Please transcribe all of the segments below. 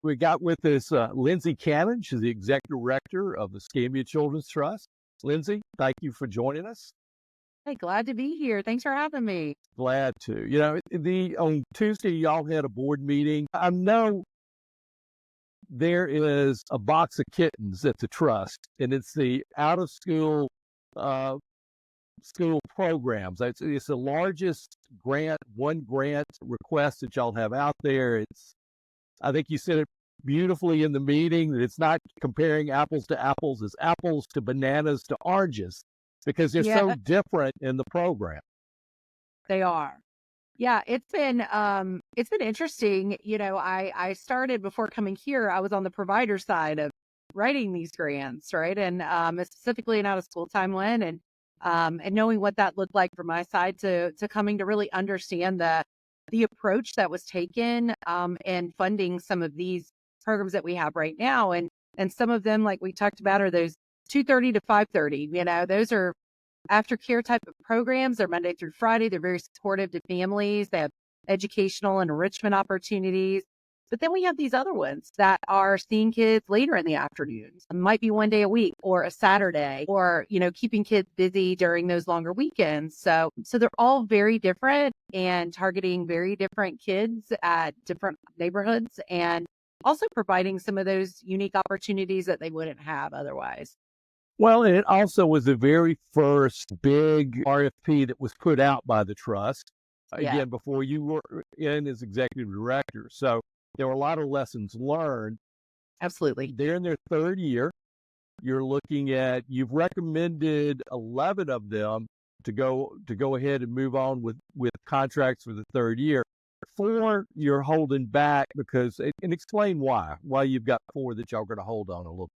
We got with us Lindsey Cannon. She's the Executive Director of the Escambia Children's Trust. Lindsey, thank you for joining us. Hey, glad to be here. Thanks for having me. Glad to. On Tuesday, y'all had a board meeting. I know there is a box of kittens at the trust, and it's the out-of-school school programs. It's the largest one grant request that y'all have out there. I think you said it beautifully in the meeting that it's not comparing apples to apples, it's apples to bananas to oranges because they're so different in the program. They are. Yeah, it's been interesting. I started before coming here, I was on the provider side of writing these grants, right? And specifically an out of school time one and knowing what that looked like from my side to coming to really understand the approach that was taken and funding some of these programs that we have right now. And some of them, like we talked about, are those 2:30 to 5:30. Those are aftercare type of programs. They're Monday through Friday. They're very supportive to families. They have educational and enrichment opportunities. But then we have these other ones that are seeing kids later in the afternoons. It might be one day a week or a Saturday or, keeping kids busy during those longer weekends. So they're all very different and targeting very different kids at different neighborhoods and also providing some of those unique opportunities that they wouldn't have otherwise. Well, and it also was the very first big RFP that was put out by the trust, again, before you were in as executive director. So there were a lot of lessons learned. Absolutely. They're in their third year. You've recommended 11 of them to go ahead and move on with contracts for the third year. 4 you're holding back and explain why you've got 4 that y'all are going to hold on a little.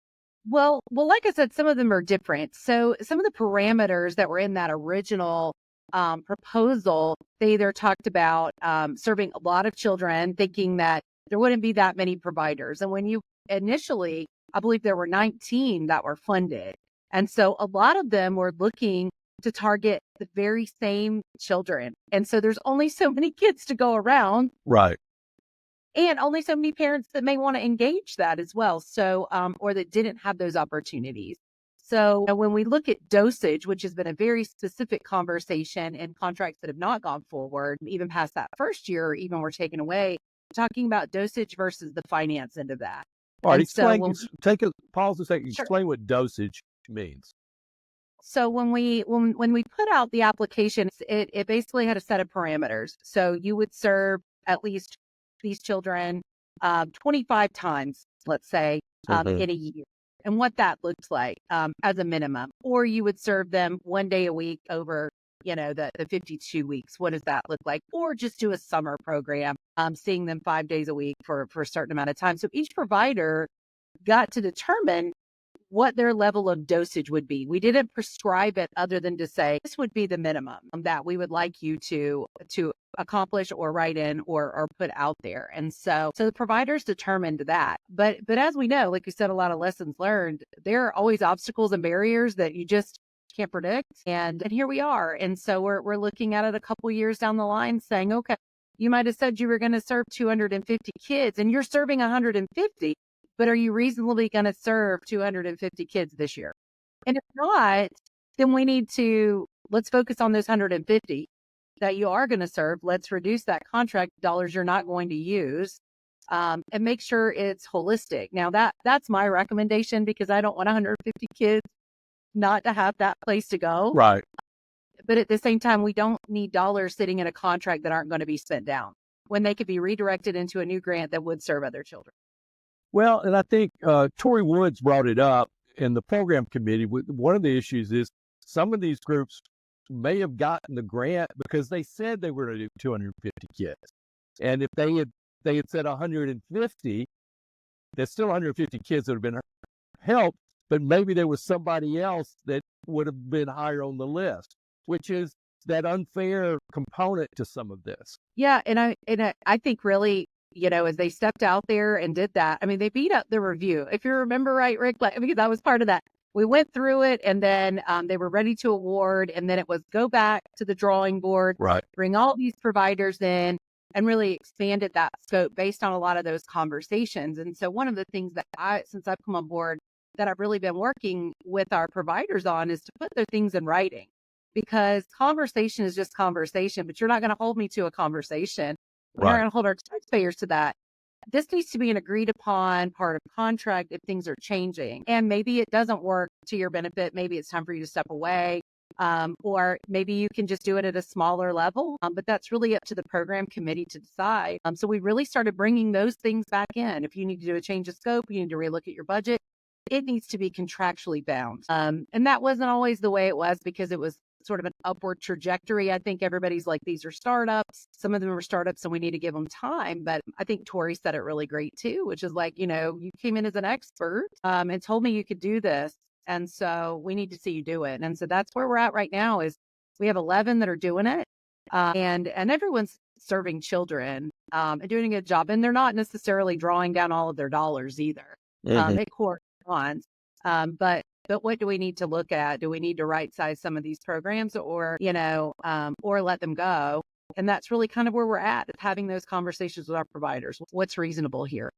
Well, like I said, some of them are different. So some of the parameters that were in that original proposal, they either talked about serving a lot of children, thinking that there wouldn't be that many providers. And when you initially, I believe there were 19 that were funded. And so a lot of them were looking to target the very same children. And so there's only so many kids to go around. Right. And only so many parents that may want to engage that as well. So, or that didn't have those opportunities. So when we look at dosage, which has been a very specific conversation in contracts that have not gone forward, even past that first year, or even were taken away, talking about dosage versus the finance end of that. All right, take a pause a second. Sure. Explain what dosage means. So when we put out the application, it basically had a set of parameters. So you would serve at least these children 25 times, let's say, in a year, and what that looks like as a minimum. Or you would serve them one day a week over, the 52 weeks. What does that look like? Or just do a summer program, seeing them 5 days a week for a certain amount of time. So each provider got to determine what their level of dosage would be. We didn't prescribe it other than to say, this would be the minimum that we would like you to accomplish or write in or put out there. And so the providers determined that. But as we know, like you said, a lot of lessons learned, there are always obstacles and barriers that you just can't predict. And here we are. And so we're looking at it a couple years down the line saying, okay, you might have said you were going to serve 250 kids and you're serving 150. But are you reasonably going to serve 250 kids this year? And if not, then let's focus on those 150 that you are going to serve. Let's reduce that contract dollars you're not going to use and make sure it's holistic. Now, that's my recommendation because I don't want 150 kids not to have that place to go. Right. But at the same time, we don't need dollars sitting in a contract that aren't going to be spent down when they could be redirected into a new grant that would serve other children. Well, and I think Tori Woods brought it up in the program committee. One of the issues is some of these groups may have gotten the grant because they said they were going to do 250 kids. And if they had said 150, there's still 150 kids that have been helped, but maybe there was somebody else that would have been higher on the list, which is that unfair component to some of this. Yeah, and I think really, as they stepped out there and did that, I mean, they beat up the review. If you remember right, Rick, because I was part of that. We went through it and then they were ready to award. And then it was go back to the drawing board, right? Bring all these providers in, and really expanded that scope based on a lot of those conversations. And so one of the things that since I've come on board, that I've really been working with our providers on is to put their things in writing, because conversation is just conversation, but you're not going to hold me to a conversation. We're not Right. going to hold our taxpayers to that. This needs to be an agreed upon part of contract if things are changing. And maybe it doesn't work to your benefit. Maybe it's time for you to step away. Or maybe you can just do it at a smaller level. But that's really up to the program committee to decide. So we really started bringing those things back in. If you need to do a change of scope, you need to relook at your budget. It needs to be contractually bound. And that wasn't always the way it was, because it was sort of an upward trajectory. I think everybody's like, these are startups. Some of them are startups and we need to give them time. But I think Tori said it really great too, which is like, you came in as an expert and told me you could do this. And so we need to see you do it. And so that's where we're at right now. Is we have 11 that are doing it. And everyone's serving children and doing a good job. And they're not necessarily drawing down all of their dollars either. It corresponds. But what do we need to look at? Do we need to right size some of these programs, or let them go? And that's really kind of where we're at, having those conversations with our providers. What's reasonable here?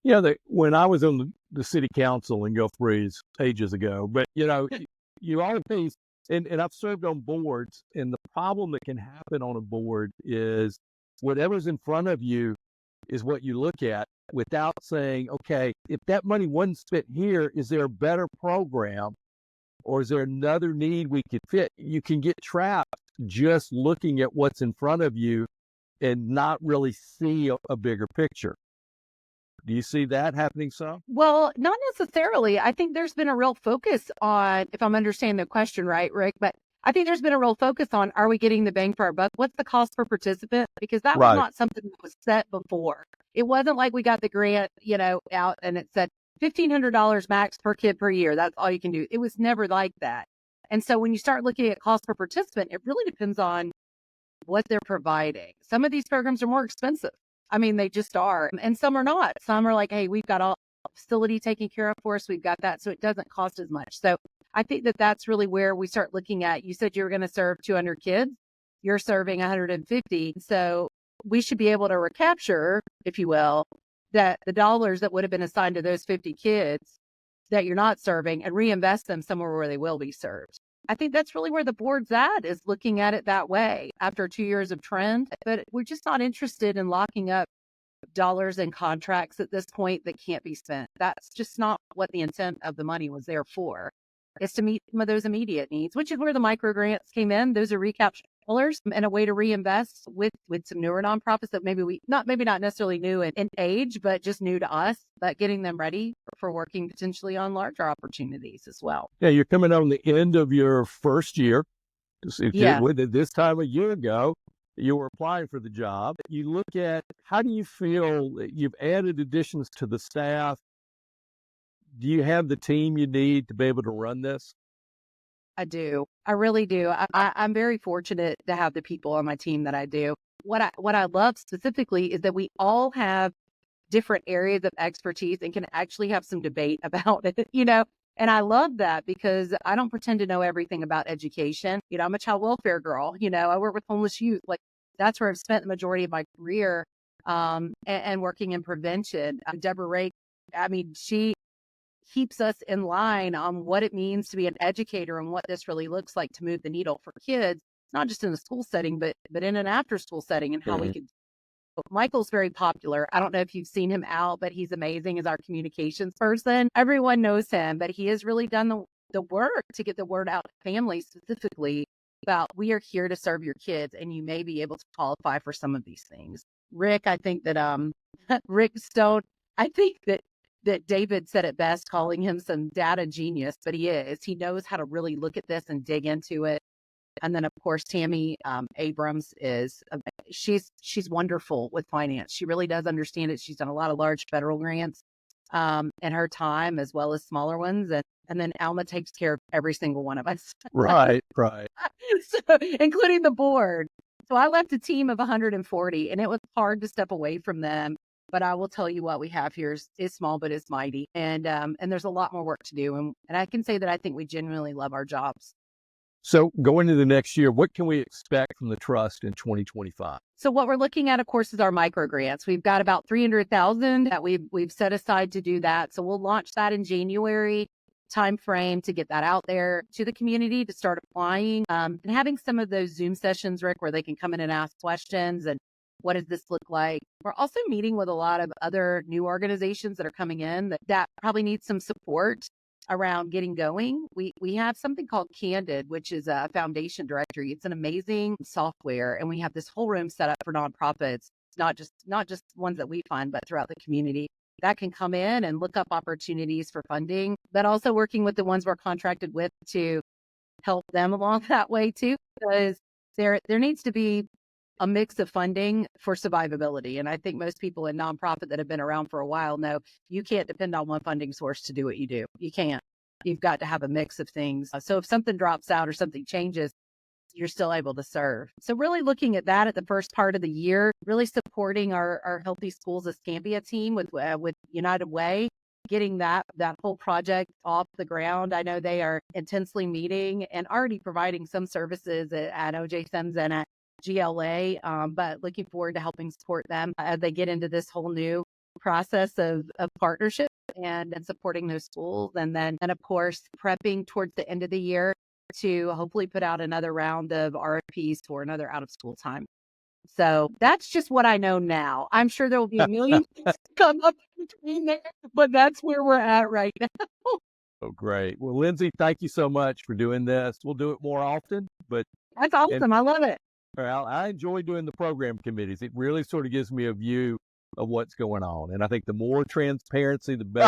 Yeah, when I was on the city council in Gulf Breeze ages ago, but you always, and I've served on boards, and the problem that can happen on a board is whatever's in front of you is what you look at, without saying, okay, if that money wasn't spent here, is there a better program, or is there another need we could fit? You can get trapped just looking at what's in front of you and not really see a bigger picture. Do you see that happening some? Well, not necessarily. I think there's been a real focus on, if I'm understanding the question right, Rick, but I think there's been a real focus on, are we getting the bang for our buck? What's the cost per participant? Because that was Right. not something that was set before. It wasn't like we got the grant, out and it said $1,500 max per kid per year. That's all you can do. It was never like that. And so when you start looking at cost per participant, it really depends on what they're providing. Some of these programs are more expensive. I mean, they just are. And some are not. Some are like, hey, we've got all facility taken care of for us. We've got that. So it doesn't cost as much. So I think that that's really where we start looking at. You said you were going to serve 200 kids. You're serving 150. So we should be able to recapture, if you will, that the dollars that would have been assigned to those 50 kids that you're not serving, and reinvest them somewhere where they will be served. I think that's really where the board's at, is looking at it that way after 2 years of trend. But we're just not interested in locking up dollars and contracts at this point that can't be spent. That's just not what the intent of the money was there for. It's to meet some of those immediate needs, which is where the micro grants came in. Those are recapture dollars and a way to reinvest with some newer nonprofits that maybe not necessarily new in age, but just new to us, but getting them ready for working potentially on larger opportunities as well. Yeah, you're coming on the end of your first year. Yeah. This time a year ago, you were applying for the job. You look at, how do you feel? You've added additions to the staff. Do you have the team you need to be able to run this? I do. I really do. I'm very fortunate to have the people on my team that I do. What I love specifically is that we all have different areas of expertise and can actually have some debate about it, And I love that, because I don't pretend to know everything about education. I'm a child welfare girl. I work with homeless youth. Like, that's where I've spent the majority of my career, and working in prevention. Deborah Rake, she keeps us in line on what it means to be an educator and what this really looks like to move the needle for kids, not just in a school setting, but in an after school setting, and how we could. Michael's very popular. I don't know if you've seen him out, but he's amazing as our communications person. Everyone knows him, but he has really done the work to get the word out to families specifically about, we are here to serve your kids, and you may be able to qualify for some of these things. Rick, I think that Rick Stone, I think that David said it best, calling him some data genius, but he is. He knows how to really look at this and dig into it. And then, of course, Tammy Abrams she's wonderful with finance. She really does understand it. She's done a lot of large federal grants in her time, as well as smaller ones. And then Alma takes care of every single one of us. Right. So, including the board. So I left a team of 140, and it was hard to step away from them. But I will tell you, what we have here is small, but it's mighty. And there's a lot more work to do. And I can say that I think we genuinely love our jobs. So going into the next year, what can we expect from the trust in 2025? So what we're looking at, of course, is our micro grants. We've got about 300,000 that we've set aside to do that. So we'll launch that in January timeframe to get that out there to the community to start applying, and having some of those Zoom sessions, Rick, where they can come in and ask questions and what does this look like? We're also meeting with a lot of other new organizations that are coming in that probably need some support around getting going. We have something called Candid, which is a foundation directory. It's an amazing software, and we have this whole room set up for nonprofits, not just ones that we fund, but throughout the community that can come in and look up opportunities for funding, but also working with the ones we're contracted with to help them along that way too, because there needs to be a mix of funding for survivability. And I think most people in nonprofit that have been around for a while know you can't depend on one funding source to do what you do. You can't. You've got to have a mix of things. So if something drops out or something changes, you're still able to serve. So really looking at that at the first part of the year, really supporting our Healthy Schools Escambia team with United Way, getting that whole project off the ground. I know they are intensely meeting and already providing some services at OJ Sims and at GLA, but looking forward to helping support them as they get into this whole new process of partnership and supporting those schools. And of course, prepping towards the end of the year to hopefully put out another round of RFPs for another out of school time. So that's just what I know now. I'm sure there will be a million things come up between there, but that's where we're at right now. Oh, great. Well, Lindsey, thank you so much for doing this. We'll do it more often, but that's awesome. I love it. I enjoy doing the program committees. It really sort of gives me a view of what's going on. And I think the more transparency, the better.